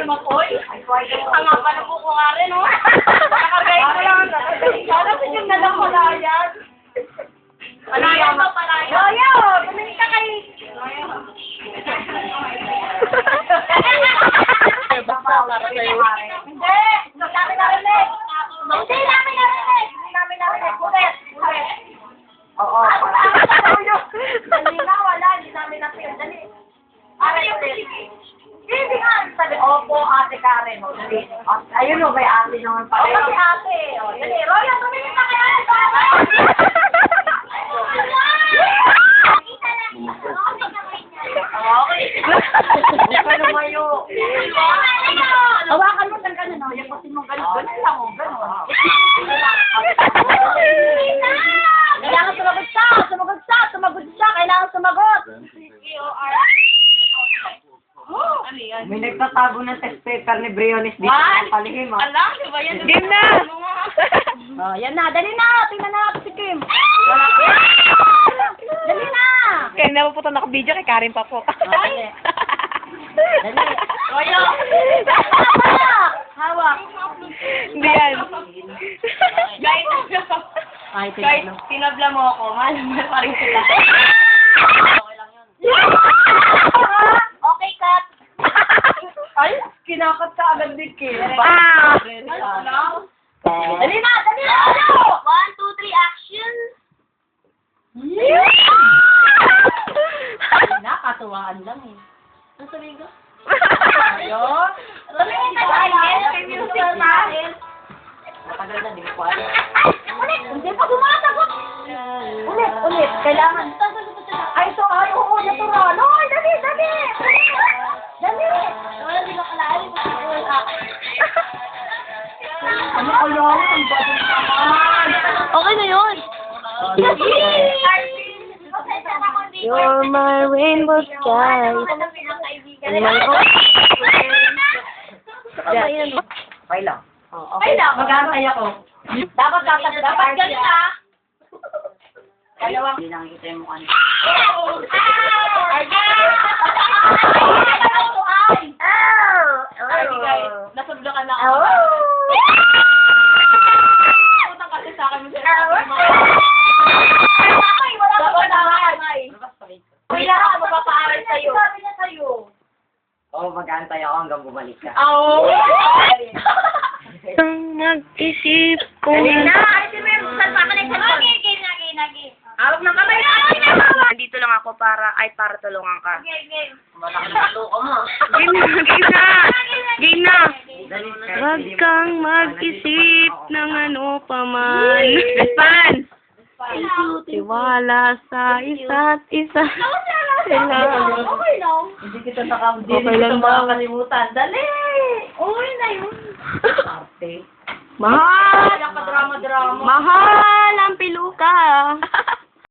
lumakoy. Hanga pa na po ko nga rin, oh. Nakakargay ko lang. Sana sa yung nalang palayan. Palayan ba, palayan? Yoyo, tumingin ka kay... Hindi! Sabi namin eh! Hindi namin narinig! Hindi namin narinig! Kulit! Kulit! Oo. Dali na, wala. Hindi namin na-feel. Dali. Aray yung sige. Hindi nga. Sabi, opo, ate Karen. Dali. Ayun o, may ate naman pala. Oo, si ate. Dali. Roya, tumingin na kaya. Okay. Hindi ka lumayo. Hawakan mo saan ka na, no? Yakutin mo gano'n. Gano'n lang, o. Gano'n. Kailangan sumagot siya! Sumagot siya! Sumagot siya! Kailangan sumagot! May nagtatago ng test paper ni Briones dito ng palihim, ha? Alam, di ba yan? Game na! Oh, yan na. Dali na! Tingnan na natin si Kim. Dali na! Kaya na po ito naka-video kay Karen pa po. Dali. Dali. Royo! Hawak! Hindi yan. Guys, Kahit tinabla mo ako, mahal pa rin kita. Okay lang yun. Okay, cut! Ay, kinakat ka agad din, Kim. Ah! Dali na! Dali na! 1, 2, 3, action! Nakatuwaan lang eh. Ano sabihin ko? Ayun. Tumingin na tayo. May music na. Matagal na, di ko alam. Ulit! Hindi pa sumasagot! Ulit! Kailangan. Ay, ito ay, oo, natural. Ay, dali! Dali! Wala, di ba kalahin? Ano ko yun? Ang bagay naman. Okay na yun. You're my rainbow sky. And my Okay lang. Okay lang. Mag-aantay ako. Dapat ganun na. Dalawang. Hindi lang kita yung mukha niya. Nasabla ka na ako. Utang kasi sa akin yung Wala ka, magpapaaral sa'yo. Sabi niya sa'yo. Oo, mag-aantay ako hanggang bumalik ka. Ang mag-isip ko. Hawak ng kamay. Nandito lang ako para tulungan ka. Malaki na loko mo. Game na! Huwag kang mag-isip ng ano pa man. Response! Tiwala sa isa't isa. Kailangan. Okay lang. Hindi kita makakalimutan. Dali! Okay na yun. Mahal! Kaya pa drama-drama. Mahal ang piluka.